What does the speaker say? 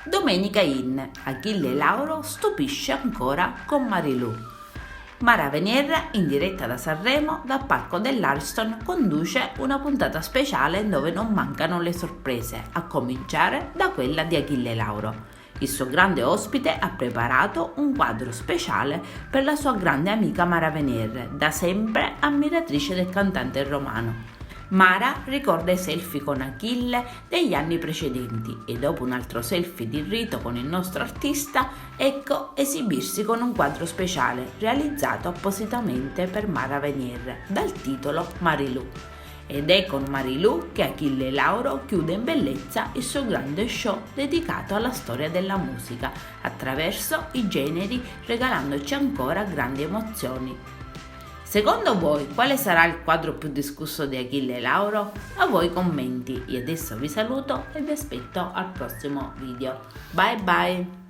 Domenica in Achille Lauro stupisce ancora con Marilù. Mara Venier, in diretta da Sanremo, dal palco dell'Ariston, conduce una puntata speciale dove non mancano le sorprese, a cominciare da quella di Achille Lauro. Il suo grande ospite ha preparato un quadro speciale per la sua grande amica Mara Venier, da sempre ammiratrice del cantante romano. Mara ricorda i selfie con Achille degli anni precedenti e dopo un altro selfie di rito con il nostro artista, ecco esibirsi con un quadro speciale realizzato appositamente per Mara Venier dal titolo Marilù. Ed è con Marilù che Achille Lauro chiude in bellezza il suo grande show dedicato alla storia della musica attraverso i generi, regalandoci ancora grandi emozioni. Secondo voi quale sarà il quadro più discusso di Achille Lauro? A voi commenti. Io adesso vi saluto e vi aspetto al prossimo video. Bye bye!